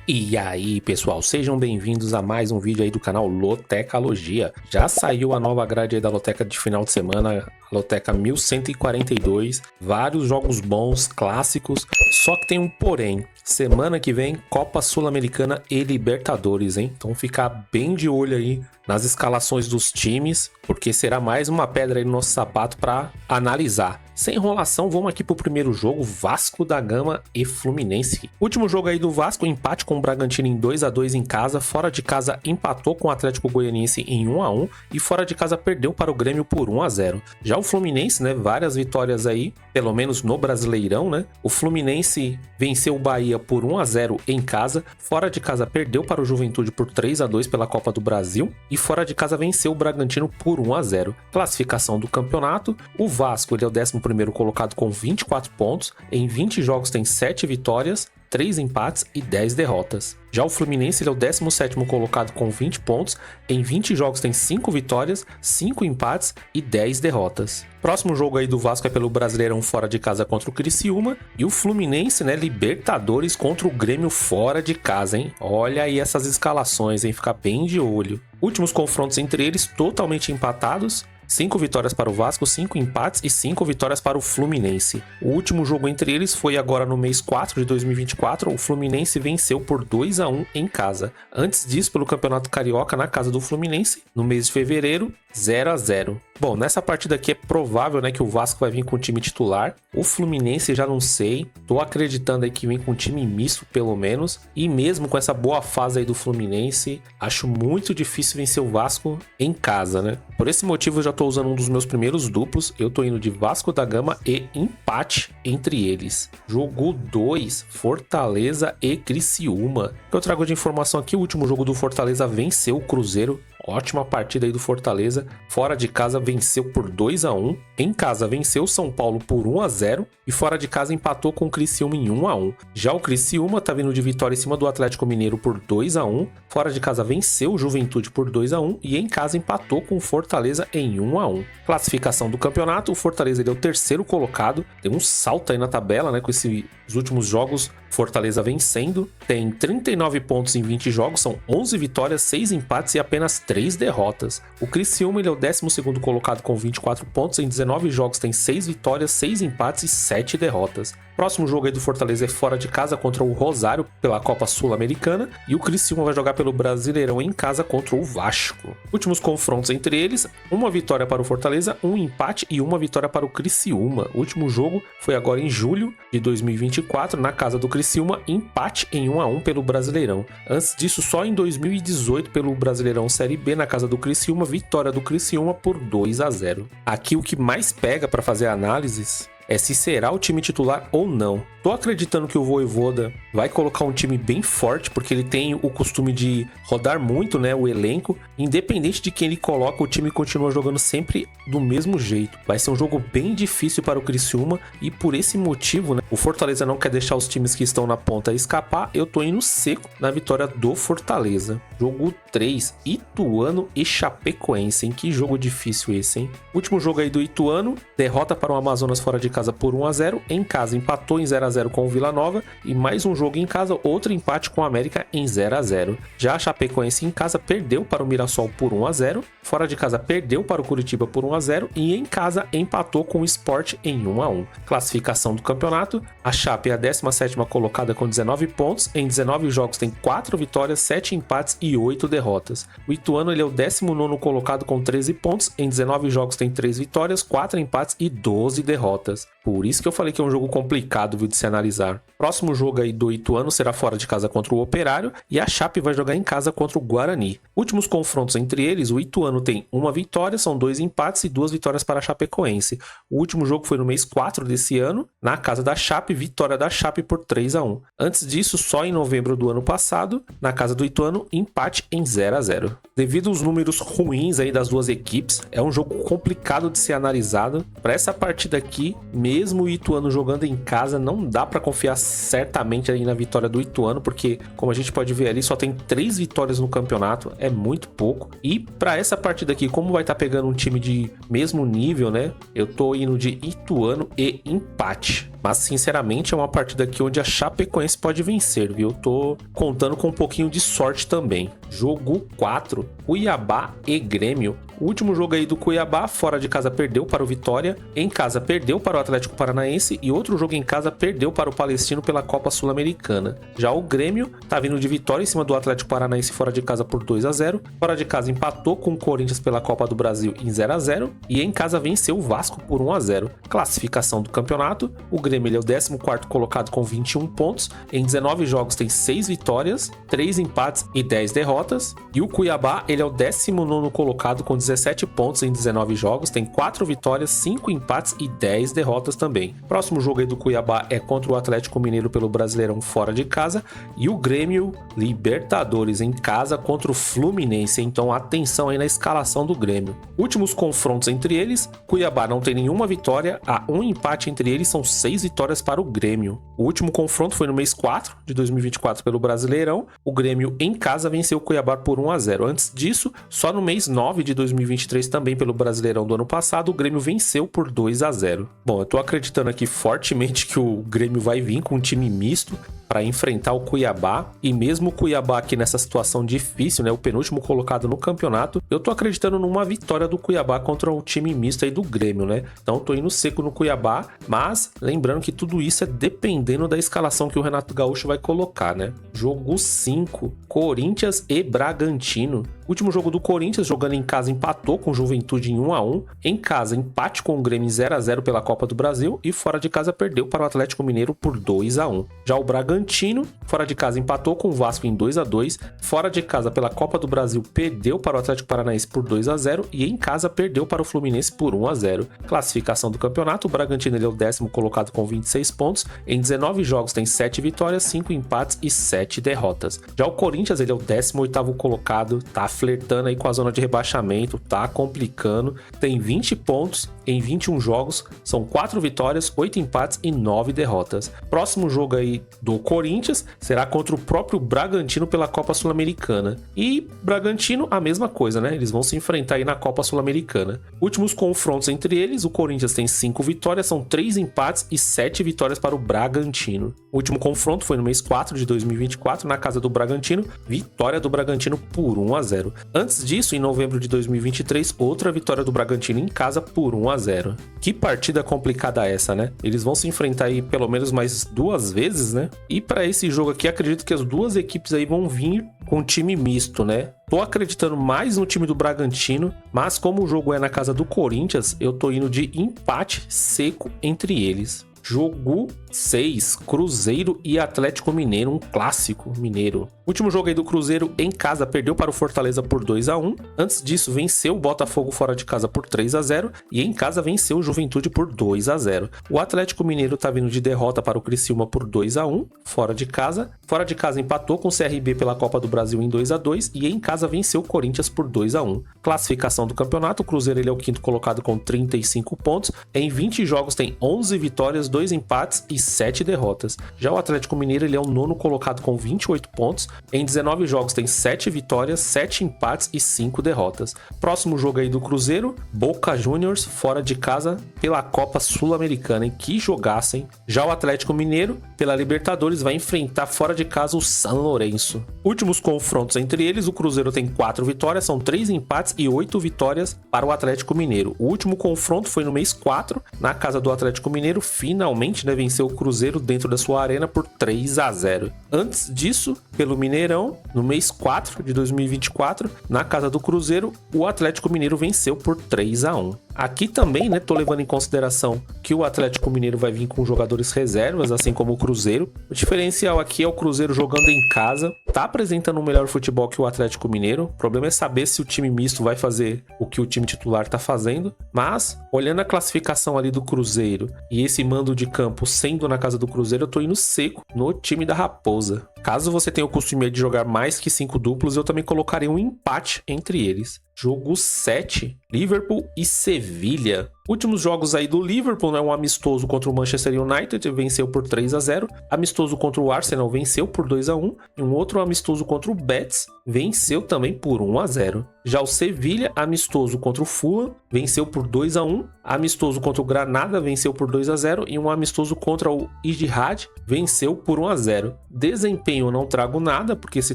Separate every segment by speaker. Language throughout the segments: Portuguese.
Speaker 1: E aí, pessoal, sejam bem-vindos a mais um vídeo aí do canal Lotecalogia. Já saiu a nova grade aí da Loteca de final de semana, a Loteca 1142, vários jogos bons, clássicos, só que tem um porém. Semana que vem, Copa Sul-Americana e Libertadores, hein? Então ficar bem de olho aí nas escalações dos times, porque será mais uma pedra aí no nosso sapato para analisar. Sem enrolação, vamos aqui pro primeiro jogo, Vasco da Gama e Fluminense. Último jogo aí do Vasco, empate com o Bragantino em 2-2 em casa, fora de casa empatou com o Atlético Goianiense em 1-1 e fora de casa perdeu para o Grêmio por 1-0. Já o Fluminense, né, várias vitórias aí, pelo menos no Brasileirão, né? O Fluminense venceu o Bahia por 1-0 em casa, fora de casa perdeu para o Juventude por 3-2 pela Copa do Brasil e fora de casa venceu o Bragantino por 1-0. Classificação do campeonato, o Vasco ele é o 11º colocado com 24 pontos, em 20 jogos tem 7 vitórias, 3 empates e 10 derrotas. Já o Fluminense ele é o 17º colocado com 20 pontos, em 20 jogos tem 5 vitórias, 5 empates e 10 derrotas. Próximo jogo aí do Vasco é pelo Brasileirão fora de casa contra o Criciúma e o Fluminense, né, Libertadores contra o Grêmio fora de casa, hein? Olha aí essas escalações, hein? Fica bem de olho. Últimos confrontos entre eles totalmente empatados. 5 vitórias para o Vasco, 5 empates e 5 vitórias para o Fluminense. O último jogo entre eles foi agora no mês 4 de 2024, o Fluminense venceu por 2-1 em casa. Antes disso, pelo Campeonato Carioca, na casa do Fluminense, no mês de fevereiro, 0-0. Bom, nessa partida aqui é provável, né, que o Vasco vai vir com o time titular. O Fluminense já não sei, tô acreditando aí que vem com um time misto pelo menos. E mesmo com essa boa fase aí do Fluminense, acho muito difícil vencer o Vasco em casa, né? Por esse motivo eu já tô usando um dos meus primeiros duplos, eu tô indo de Vasco da Gama e empate entre eles. Jogo 2, Fortaleza e Criciúma. O que eu trago de informação aqui, o último jogo do Fortaleza venceu o Cruzeiro. Ótima partida aí do Fortaleza, fora de casa venceu por 2-1, em casa venceu o São Paulo por 1-0 e fora de casa empatou com o Criciúma em 1-1. Já o Criciúma tá vindo de vitória em cima do Atlético Mineiro por 2-1, fora de casa venceu o Juventude por 2-1 e em casa empatou com o Fortaleza em 1-1. Classificação do campeonato, o Fortaleza ele é o 3º colocado, tem um salto aí na tabela, né, com esses últimos jogos, Fortaleza vencendo, tem 39 pontos em 20 jogos, são 11 vitórias, 6 empates e apenas 3 derrotas. O Criciúma ele é o 12º colocado com 24 pontos, em 19 jogos tem 6 vitórias, 6 empates e 7 derrotas. Próximo jogo aí do Fortaleza é fora de casa contra o Rosário pela Copa Sul-Americana e o Criciúma vai jogar pelo Brasileirão em casa contra o Vasco. Últimos confrontos entre eles, uma vitória para o Fortaleza, um empate e uma vitória para o Criciúma. O último jogo foi agora em julho de 2024 na casa do Criciúma, empate em 1-1 pelo Brasileirão. Antes disso, só em 2018 pelo Brasileirão Série B na casa do Criciúma, vitória do Criciúma por 2-0. Aqui o que mais pega para fazer análises é se será o time titular ou não. Tô acreditando que o Vojvoda vai colocar um time bem forte, porque ele tem o costume de rodar muito, né, o elenco. Independente de quem ele coloca, o time continua jogando sempre do mesmo jeito. Vai ser um jogo bem difícil para o Criciúma e por esse motivo, né, o Fortaleza não quer deixar os times que estão na ponta escapar. Eu tô indo seco na vitória do Fortaleza. Jogo 3, Ituano e Chapecoense, hein? Que jogo difícil esse, hein? Último jogo aí do Ituano, derrota para o Amazonas fora de casa por 1-0, em casa empatou em 0-0 com o Vila Nova e mais um jogo em casa, outro empate com o América em 0-0. Já a Chapecoense em casa perdeu para o Mirassol por 1-0, fora de casa perdeu para o Curitiba por 1-0 e em casa empatou com o Sport em 1-1. Classificação do campeonato, a Chape é a 17ª colocada com 19 pontos, em 19 jogos tem 4 vitórias, 7 empates e 8 derrotas. O Ituano ele é o 19º colocado com 13 pontos, em 19 jogos tem 3 vitórias, 4 empates e 12 derrotas. Por isso que eu falei que é um jogo complicado, viu, de se analisar. Próximo jogo aí do Ituano será fora de casa contra o Operário e a Chape vai jogar em casa contra o Guarani. Últimos confrontos entre eles, o Ituano tem uma vitória, são 2 empates e 2 vitórias para a Chapecoense. O último jogo foi no mês 4 desse ano, na casa da Chape, vitória da Chape por 3-1. Antes disso, só em novembro do ano passado, na casa do Ituano, empate em 0-0. Devido aos números ruins aí das duas equipes, é um jogo complicado de ser analisado. Para essa partida aqui, mesmo o Ituano jogando em casa, não dá para confiar certamente aí na vitória do Ituano, porque como a gente pode ver ali, só tem 3 vitórias no campeonato, é muito pouco. E para essa partida aqui, como vai estar pegando um time de mesmo nível, né? Eu tô indo de Ituano e empate. Mas, sinceramente, é uma partida aqui onde a Chapecoense pode vencer, viu? Eu tô contando com um pouquinho de sorte também. Jogo 4, Cuiabá e Grêmio. O último jogo aí do Cuiabá, fora de casa perdeu para o Vitória, em casa perdeu para o Atlético Paranaense e outro jogo em casa perdeu para o Palestino pela Copa Sul-Americana. Já o Grêmio tá vindo de vitória em cima do Atlético Paranaense fora de casa por 2-0, fora de casa empatou com o Corinthians pela Copa do Brasil em 0-0 e em casa venceu o Vasco por 1-0. Classificação do campeonato, o Grêmio ele é o 14º colocado com 21 pontos, em 19 jogos tem 6 vitórias, 3 empates e 10 derrotas, e o Cuiabá ele é o 19º colocado com 17 pontos em 19 jogos, tem 4 vitórias, 5 empates e 10 derrotas também. Próximo jogo aí do Cuiabá é contra o Atlético Mineiro pelo Brasileirão fora de casa e o Grêmio Libertadores em casa contra o Fluminense, então atenção aí na escalação do Grêmio. Últimos confrontos entre eles, Cuiabá não tem nenhuma vitória, há um empate entre eles, são 6 vitórias para o Grêmio. O último confronto foi no mês 4 de 2024 pelo Brasileirão, o Grêmio em casa venceu o Cuiabá por 1-0. Antes disso, só no mês 9 de 2023 também pelo Brasileirão do ano passado, o Grêmio venceu por 2-0. Bom, eu tô acreditando aqui fortemente que o Grêmio vai vir com um time misto para enfrentar o Cuiabá, e mesmo o Cuiabá aqui nessa situação difícil, né, o penúltimo colocado no campeonato, eu tô acreditando numa vitória do Cuiabá contra o time misto aí do Grêmio, né? Então tô indo seco no Cuiabá, mas lembrando que tudo isso é dependendo da escalação que o Renato Gaúcho vai colocar, né? Jogo 5, Corinthians e Bragantino. Último jogo do Corinthians, jogando em casa, empatou com o Juventude em 1-1. Em casa, empate com o Grêmio em 0-0 pela Copa do Brasil. E fora de casa, perdeu para o Atlético Mineiro por 2-1. Já o Bragantino, fora de casa, empatou com o Vasco em 2-2. Fora de casa, pela Copa do Brasil, perdeu para o Atlético Paranaense por 2-0. E em casa, perdeu para o Fluminense por 1-0. Classificação do campeonato, o Bragantino ele é o 10º colocado com 26 pontos. Em 19 jogos, tem 7 vitórias, 5 empates e 7 derrotas. Já o Corinthians, ele é o 18º colocado, tá flertando aí com a zona de rebaixamento, tá complicando, tem 20 pontos em 21 jogos, são 4 vitórias, 8 empates e 9 derrotas. Próximo jogo aí do Corinthians será contra o próprio Bragantino pela Copa Sul-Americana. E Bragantino, a mesma coisa, né? Eles vão se enfrentar aí na Copa Sul-Americana. Últimos confrontos entre eles, o Corinthians tem 5 vitórias, são 3 empates e 7 vitórias para o Bragantino. O último confronto foi no mês 4 de 2024, na casa do Bragantino, vitória do Bragantino por 1-0. Antes disso, em novembro de 2023, outra vitória do Bragantino em casa por 1-0. Que partida complicada essa, né? Eles vão se enfrentar aí pelo menos mais 2 vezes, né? E para esse jogo aqui, acredito que as duas equipes aí vão vir com time misto, né? Tô acreditando mais no time do Bragantino, mas como o jogo é na casa do Corinthians, eu tô indo de empate seco entre eles. Jogo 6, Cruzeiro e Atlético Mineiro, um clássico mineiro. Último jogo aí do Cruzeiro em casa, perdeu para o Fortaleza por 2-1. Antes disso, venceu o Botafogo fora de casa por 3-0 e em casa venceu o Juventude por 2-0. O Atlético Mineiro tá vindo de derrota para o Criciúma por 2-1, fora de casa. Fora de casa empatou com o CRB pela Copa do Brasil em 2-2 e em casa venceu o Corinthians por 2-1. Classificação do campeonato, o Cruzeiro ele é o 5º colocado com 35 pontos. Em 20 jogos tem 11 vitórias, 2 empates e 7 derrotas. Já o Atlético Mineiro ele é o 9º colocado com 28 pontos. Em 19 jogos tem 7 vitórias, 7 empates e 5 derrotas. Próximo jogo aí do Cruzeiro, Boca Juniors fora de casa pela Copa Sul-Americana, em que jogassem. Já o Atlético Mineiro, pela Libertadores, vai enfrentar fora de casa o São Lourenço. Últimos confrontos entre eles, o Cruzeiro tem 4 vitórias, são 3 empates e 8 vitórias para o Atlético Mineiro. O último confronto foi no mês 4, na casa do Atlético Mineiro, finalmente, né, venceu o Cruzeiro dentro da sua arena por 3-0. Antes disso, pelo Mineirão, no mês 4 de 2024, na casa do Cruzeiro, o Atlético Mineiro venceu por 3-1. Aqui também, né, tô levando em consideração que o Atlético Mineiro vai vir com jogadores reservas, assim como o Cruzeiro. O diferencial aqui é o Cruzeiro jogando em casa, tá apresentando um melhor futebol que o Atlético Mineiro. O problema é saber se o time misto vai fazer o que o time titular tá fazendo. Mas, olhando a classificação ali do Cruzeiro e esse mando de campo sendo na casa do Cruzeiro, eu tô indo seco no time da Raposa. Caso você tenha o costume de jogar mais que 5 duplos, eu também colocaria um empate entre eles. Jogo 7, Liverpool e Sevilha. Últimos jogos aí do Liverpool, né? Um amistoso contra o Manchester United, venceu por 3-0. Amistoso contra o Arsenal, venceu por 2-1. E um outro amistoso contra o Betis, venceu também por 1-0. Já o Sevilha, amistoso contra o Fulham, venceu por 2-1. Amistoso contra o Granada, venceu por 2-0. E um amistoso contra o Ittihad, venceu por 1-0. Desempenho não trago nada, porque se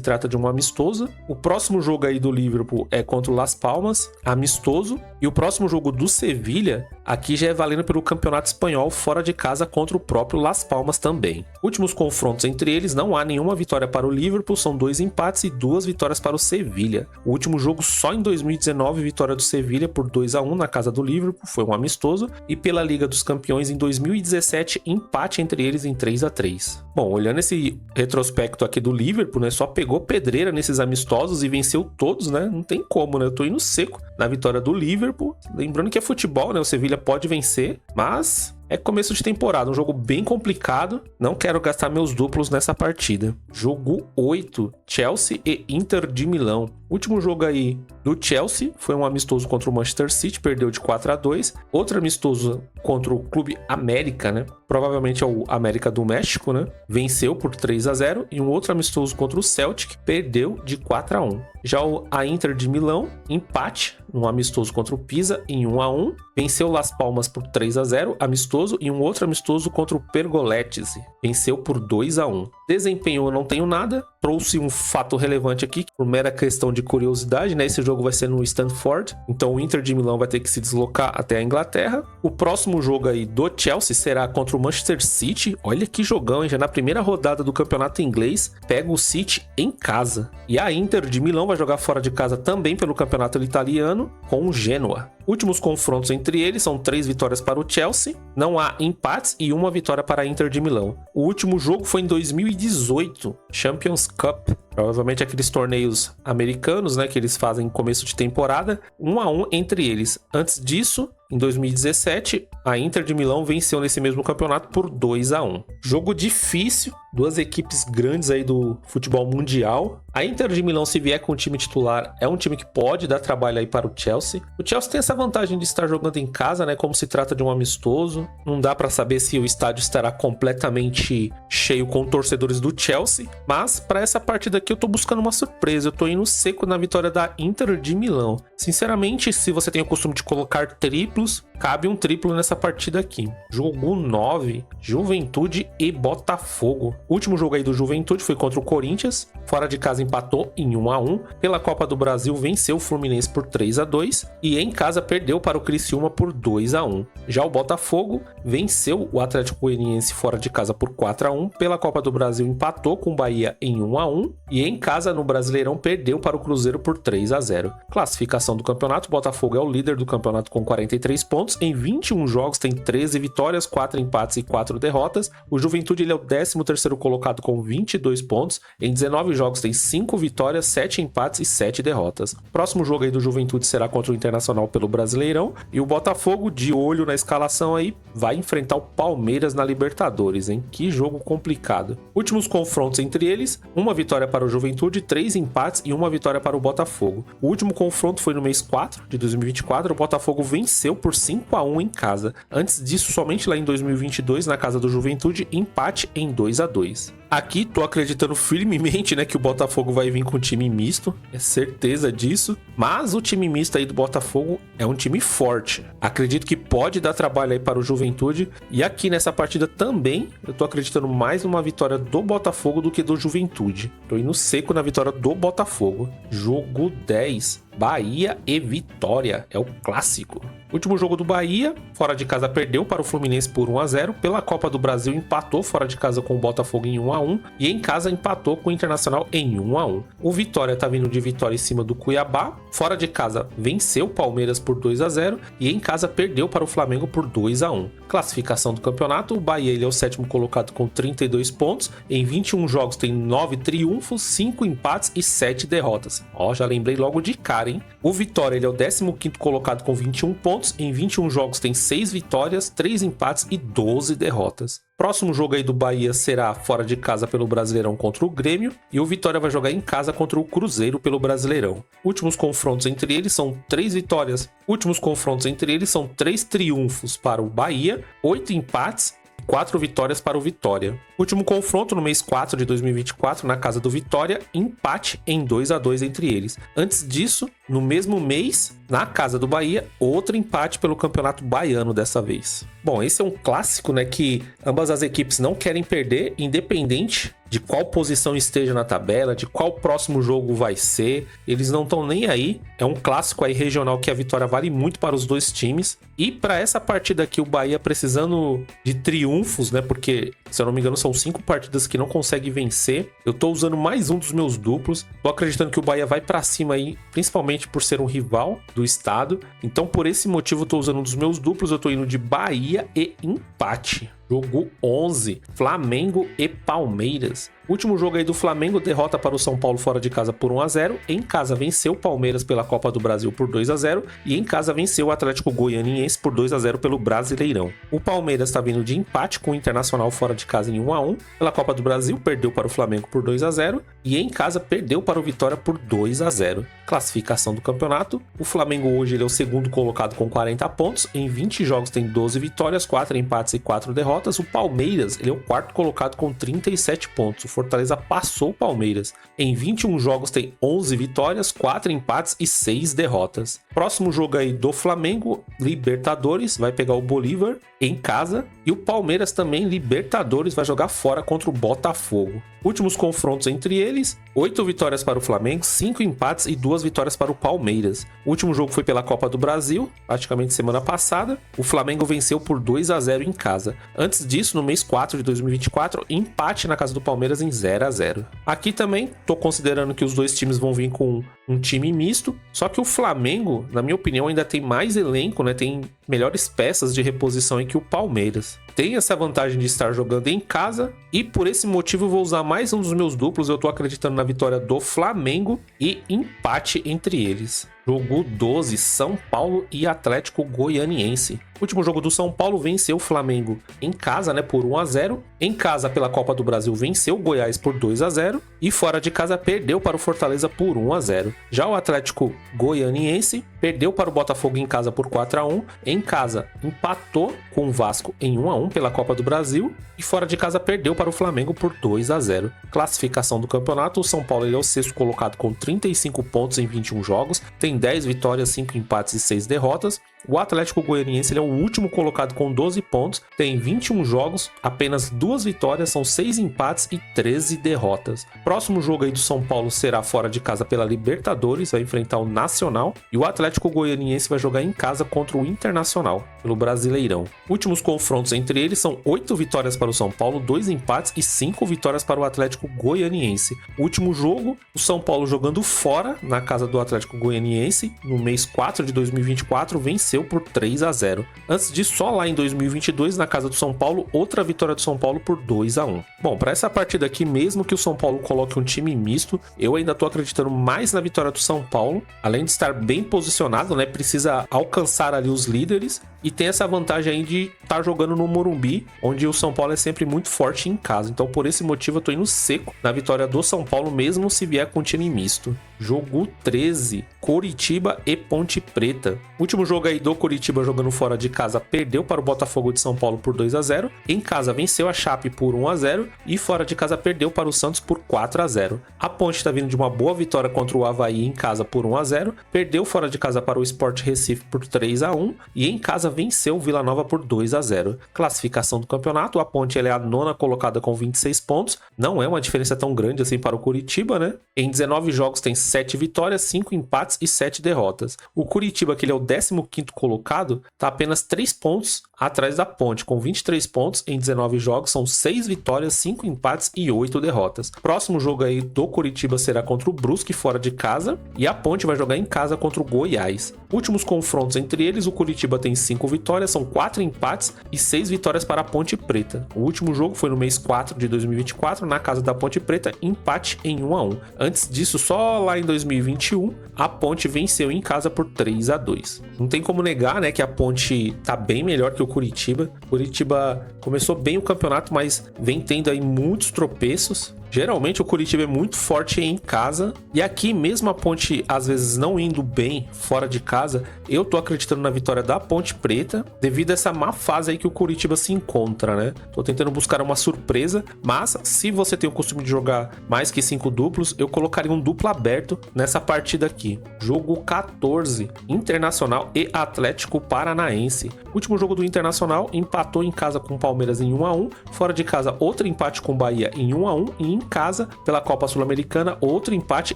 Speaker 1: trata de um amistoso. O próximo jogo aí do Liverpool é contra o Las Palmas, amistoso. E o próximo jogo do Sevilha, aqui já é valendo pelo Campeonato Espanhol, fora de casa contra o próprio Las Palmas também. Últimos confrontos entre eles, não há nenhuma vitória para o Liverpool, são 2 empates e 2 vitórias para o Sevilha. O último jogo só em 2019, vitória do Sevilha por 2-1 na casa do Liverpool, foi um amistoso. E pela Liga dos Campeões em 2017, empate entre eles em 3-3. Bom, olhando esse retrospecto aqui do Liverpool, né, só pegou pedreira nesses amistosos e venceu todos, né? Não tem como, né? Eu tô indo seco na vitória do Liverpool. Lembrando que é futebol, né? O Sevilha pode vencer, mas é começo de temporada, um jogo bem complicado. Não quero gastar meus duplos nessa partida. Jogo 8, Chelsea e Inter de Milão. Último jogo aí do Chelsea foi um amistoso contra o Manchester City, perdeu de 4-2. Outro amistoso contra o Clube América, né? Provavelmente é o América do México, né? Venceu por 3-0. E um outro amistoso contra o Celtic, perdeu de 4-1. Já a Inter de Milão, empate num amistoso contra o Pisa em 1-1. Venceu o Las Palmas por 3-0, amistoso. E um outro amistoso contra o Pergolese. Venceu por 2-1. Desempenho eu não tenho nada. Trouxe um fato relevante aqui, por mera questão de curiosidade, né? Esse jogo vai ser no Stamford, então o Inter de Milão vai ter que se deslocar até a Inglaterra. O próximo jogo aí do Chelsea será contra o Manchester City. Olha que jogão, hein? Já na primeira rodada do campeonato inglês, pega o City em casa. E a Inter de Milão vai jogar fora de casa também pelo campeonato italiano com o Genoa. Últimos confrontos entre eles são 3 vitórias para o Chelsea, não há empates e 1 vitória para a Inter de Milão. O último jogo foi em 2018, Champions Cup. Provavelmente aqueles torneios americanos, né, que eles fazem em começo de temporada, 1-1 entre eles. Antes disso, em 2017, a Inter de Milão venceu nesse mesmo campeonato por 2-1. Jogo difícil, 2 equipes grandes aí do futebol mundial. A Inter de Milão, se vier com o time titular, é um time que pode dar trabalho aí para o Chelsea. O Chelsea tem essa vantagem de estar jogando em casa, né? Como se trata de um amistoso. Não dá para saber se o estádio estará completamente cheio com torcedores do Chelsea. Mas para essa partida aqui eu tô buscando uma surpresa. Eu tô indo seco na vitória da Inter de Milão. Sinceramente, se você tem o costume de colocar triplos, cabe um triplo nessa partida aqui. Jogo 9, Juventude e Botafogo. O último jogo aí do Juventude foi contra o Corinthians. Fora de casa empatou em 1-1. Pela Copa do Brasil venceu o Fluminense por 3-2. E em casa perdeu para o Criciúma por 2-1. Já o Botafogo venceu o Atlético Goianiense fora de casa por 4-1. Pela Copa do Brasil empatou com o Bahia em 1-1. E em casa no Brasileirão perdeu para o Cruzeiro por 3-0. Classificação do campeonato, o Botafogo é o líder do campeonato com 43 pontos. Em 21 jogos tem 13 vitórias, 4 empates e 4 derrotas. O Juventude ele é o 13º colocado com 22 pontos. Em 19 jogos tem 5 vitórias, 7 empates e 7 derrotas. Próximo jogo aí do Juventude será contra o Internacional pelo Brasileirão. E o Botafogo, de olho na escalação aí, vai enfrentar o Palmeiras na Libertadores, hein? Que jogo complicado. Últimos confrontos entre eles, uma vitória para o Juventude, 3 empates e uma vitória para o Botafogo. O último confronto foi no mês 4 de 2024, o Botafogo venceu por 5-1 em casa. Antes disso, somente lá em 2022, na casa do Juventude, empate em 2-2. Aqui tô acreditando firmemente, né, que o Botafogo vai vir com um time misto, é certeza disso, mas o time misto aí do Botafogo é um time forte. Acredito que pode dar trabalho aí para o Juventude, e aqui nessa partida também eu tô acreditando mais numa vitória do Botafogo do que do Juventude. Tô indo seco na vitória do Botafogo. Jogo 10, Bahia e Vitória, é o clássico. Último jogo do Bahia, fora de casa perdeu para o Fluminense por 1-0. Pela Copa do Brasil empatou fora de casa com o Botafogo em 1-1. E em casa empatou com o Internacional em 1-1. O Vitória tá vindo de vitória em cima do Cuiabá. Fora de casa venceu o Palmeiras por 2-0. E em casa perdeu para o Flamengo por 2-1. Classificação do campeonato, o Bahia ele é o 7º colocado com 32 pontos. Em 21 jogos tem 9 triunfos, 5 empates e 7 derrotas. Ó, já lembrei logo de cara, hein? O Vitória ele é o 15º colocado com 21 pontos. Em 21 jogos tem 6 vitórias, 3 empates e 12 derrotas. Próximo jogo aí do Bahia será fora de casa pelo Brasileirão contra o Grêmio. E o Vitória vai jogar em casa contra o Cruzeiro pelo Brasileirão. Últimos confrontos entre eles são 3 vitórias. Últimos confrontos entre eles são 3 triunfos para o Bahia, 8 empates, 4 vitórias para o Vitória. Último confronto no mês 4 de 2024 na casa do Vitória, empate em 2-2 entre eles. Antes disso, no mesmo mês, na casa do Bahia, outro empate pelo Campeonato Baiano dessa vez. Bom, esse é um clássico, né, que ambas as equipes não querem perder, independente de qual posição esteja na tabela, de qual próximo jogo vai ser, eles não estão nem aí. É um clássico aí regional que a vitória vale muito para os dois times. E para essa partida aqui, o Bahia precisando de triunfos, né? Porque, se eu não me engano, são 5 partidas que não consegue vencer. Eu tô usando mais um dos meus duplos. Tô acreditando que o Bahia vai para cima aí, principalmente por ser um rival do estado. Então, por esse motivo, eu tô usando um dos meus duplos. Eu tô indo de Bahia e empate. Jogo 11, Flamengo e Palmeiras. Último jogo aí do Flamengo, derrota para o São Paulo fora de casa por 1-0. Em casa venceu o Palmeiras pela Copa do Brasil por 2-0. E em casa venceu o Atlético Goianiense por 2-0 pelo Brasileirão. O Palmeiras está vindo de empate com o Internacional fora de casa em 1-1. Pela Copa do Brasil, perdeu para o Flamengo por 2-0. E em casa perdeu para o Vitória por 2-0. Classificação do campeonato. O Flamengo hoje ele é o segundo colocado com 40 pontos. Em 20 jogos tem 12 vitórias, 4 empates e 4 derrotas. O Palmeiras ele é o quarto colocado com 37 pontos. O Fortaleza passou o Palmeiras. Em 21 jogos tem 11 vitórias, 4 empates e 6 derrotas. Próximo jogo aí do Flamengo, Libertadores, vai pegar o Bolívar em casa. E o Palmeiras também, Libertadores, vai jogar fora contra o Botafogo. Últimos confrontos entre eles, 8 vitórias para o Flamengo, 5 empates e 2 vitórias para o Palmeiras. O último jogo foi pela Copa do Brasil, praticamente semana passada. O Flamengo venceu por 2-0 em casa. Antes disso, no mês 4 de 2024, empate na casa do Palmeiras em 0-0. Aqui também, tô considerando que os dois times vão vir com um time misto, só que o Flamengo, na minha opinião, ainda tem mais elenco, né? Tem melhores peças de reposição aí que o Palmeiras. Tem essa vantagem de estar jogando em casa e por esse motivo eu vou usar mais um dos meus duplos. Eu tô acreditando na vitória do Flamengo e empate entre eles. Jogo 12, São Paulo e Atlético Goianiense. Último jogo do São Paulo, venceu o Flamengo em casa, né, por 1-0. Em casa, pela Copa do Brasil, venceu o Goiás por 2-0. E fora de casa, perdeu para o Fortaleza por 1-0. Já o Atlético Goianiense perdeu para o Botafogo em casa por 4-1. Em casa, empatou com o Vasco em 1-1 pela Copa do Brasil. E fora de casa, perdeu para o Flamengo por 2-0. Classificação do campeonato, o São Paulo ele é o sexto colocado com 35 pontos em 21 jogos. Tem 10 vitórias, 5 empates e 6 derrotas. O Atlético Goianiense ele é o último colocado com 12 pontos, tem 21 jogos, apenas 2 vitórias, são 6 empates e 13 derrotas. Próximo jogo aí do São Paulo será fora de casa pela Libertadores, vai enfrentar o Nacional, e o Atlético Goianiense vai jogar em casa contra o Internacional, pelo Brasileirão. Últimos confrontos entre eles são 8 vitórias para o São Paulo, 2 empates e 5 vitórias para o Atlético Goianiense. Último jogo, o São Paulo jogando fora, na casa do Atlético Goianiense, no mês 4 de 2024, venceu por 3-0. Antes disso, só lá em 2022, na casa do São Paulo, outra vitória do São Paulo por 2-1. Bom, para essa partida aqui, mesmo que o São Paulo coloque um time misto, eu ainda tô acreditando mais na vitória do São Paulo, além de estar bem posicionado, né? Precisa alcançar ali os líderes e tem essa vantagem aí de estar jogando no Morumbi, onde o São Paulo é sempre muito forte em casa. Então, por esse motivo, eu tô indo seco na vitória do São Paulo, mesmo se vier com time misto. Jogo 13, Coritiba e Ponte Preta. Último jogo aí do Coritiba jogando fora de casa, perdeu para o Botafogo de São Paulo por 2-0. Em casa venceu a Chape por 1-0 e fora de casa perdeu para o Santos por 4-0. A Ponte está vindo de uma boa vitória contra o Avaí em casa por 1-0, perdeu fora de casa para o Sport Recife por 3-1 e em casa venceu o Vila Nova por 2-0. Classificação do campeonato, a Ponte ela é a 9ª colocada com 26 pontos, não é uma diferença tão grande assim para o Coritiba, né? Em 19 jogos tem 7 vitórias, 5 empates e 7 derrotas. O Coritiba, que ele é o 15º colocado, está apenas 3 pontos atrás da Ponte, com 23 pontos em 19 jogos, são 6 vitórias, 5 empates e 8 derrotas. Próximo jogo aí do Coritiba será contra o Brusque fora de casa e a Ponte vai jogar em casa contra o Goiás. Últimos confrontos entre eles, o Coritiba tem 5 vitórias, são 4 empates e 6 vitórias para a Ponte Preta. O último jogo foi no mês 4 de 2024, na casa da Ponte Preta, empate em 1-1. Antes disso, só lá em 2021, a Ponte venceu em casa por 3-2. Não tem como negar, né, que a Ponte tá bem melhor que o Coritiba. O Coritiba começou bem o campeonato, mas vem tendo aí muitos tropeços. Geralmente o Curitiba é muito forte em casa, e aqui mesmo a Ponte às vezes não indo bem fora de casa, eu tô acreditando na vitória da Ponte Preta, devido a essa má fase aí que o Curitiba se encontra, né? Tô tentando buscar uma surpresa, mas se você tem o costume de jogar mais que 5 duplos, eu colocaria um duplo aberto nessa partida aqui. Jogo 14, Internacional e Atlético Paranaense. Último jogo do Internacional, empatou em casa com o Palmeiras em 1-1, fora de casa outro empate com o Bahia em 1-1 e em casa, pela Copa Sul-Americana, outro empate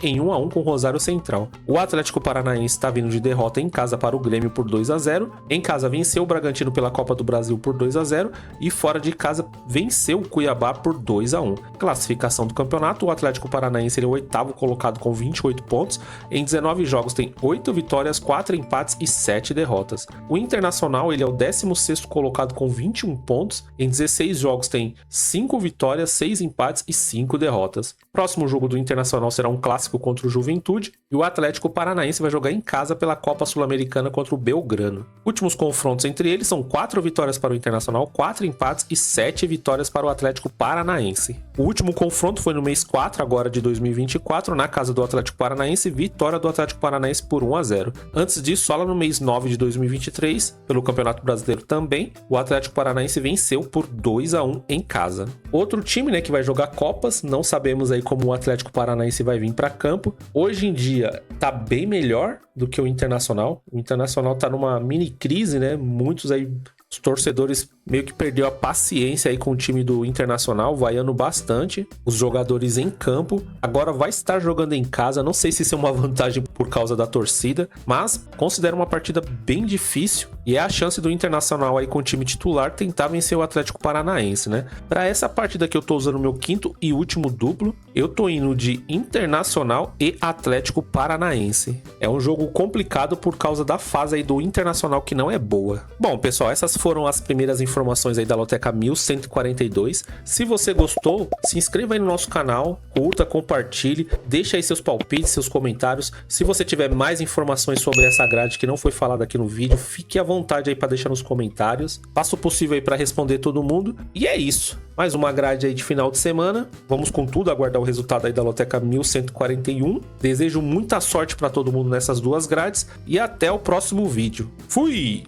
Speaker 1: em 1-1 com o Rosário Central. O Atlético Paranaense está vindo de derrota em casa para o Grêmio por 2-0, em casa venceu o Bragantino pela Copa do Brasil por 2-0 e fora de casa venceu o Cuiabá por 2-1. Classificação do campeonato, o Atlético Paranaense ele é o 8º colocado com 28 pontos, em 19 jogos tem 8 vitórias, 4 empates e 7 derrotas. O Internacional ele é o 16º colocado com 21 pontos, em 16 jogos tem 5 vitórias, 6 empates e 5 derrotas. Próximo jogo do Internacional será um clássico contra o Juventude e o Atlético Paranaense vai jogar em casa pela Copa Sul-Americana contra o Belgrano. Últimos confrontos entre eles são 4 vitórias para o Internacional, 4 empates e 7 vitórias para o Atlético Paranaense. O último confronto foi no mês 4 agora de 2024, na casa do Atlético Paranaense, vitória do Atlético Paranaense por 1-0. Antes disso, só lá no mês 9 de 2023, pelo Campeonato Brasileiro também, o Atlético Paranaense venceu por 2-1 em casa. Outro time, né, que vai jogar Copas, não sabemos aí como o Atlético Paranaense vai vir para campo. Hoje em dia tá bem melhor do que o Internacional. O Internacional tá numa mini crise, né? Muitos aí os torcedores meio que perdeu a paciência aí com o time do Internacional, vaiando bastante os jogadores em campo. Agora vai estar jogando em casa, não sei se isso é uma vantagem por causa da torcida, mas considero uma partida bem difícil e é a chance do Internacional aí com o time titular tentar vencer o Atlético Paranaense, né? Para essa partida que eu tô usando o meu 5º e último duplo, eu tô indo de Internacional e Atlético Paranaense. É um jogo complicado por causa da fase aí do Internacional que não é boa. Bom, pessoal, essas foram as primeiras informações aí da Loteca 1142. Se você gostou, se inscreva aí no nosso canal, curta, compartilhe, deixa aí seus palpites, seus comentários. Se você tiver mais informações sobre essa grade que não foi falada aqui no vídeo, fique à vontade aí para deixar nos comentários. Faça o possível aí para responder todo mundo. E é isso. Mais uma grade aí de final de semana. Vamos com tudo aguardar o resultado aí da Loteca 1141. Desejo muita sorte para todo mundo nessas duas grades e até o próximo vídeo. Fui!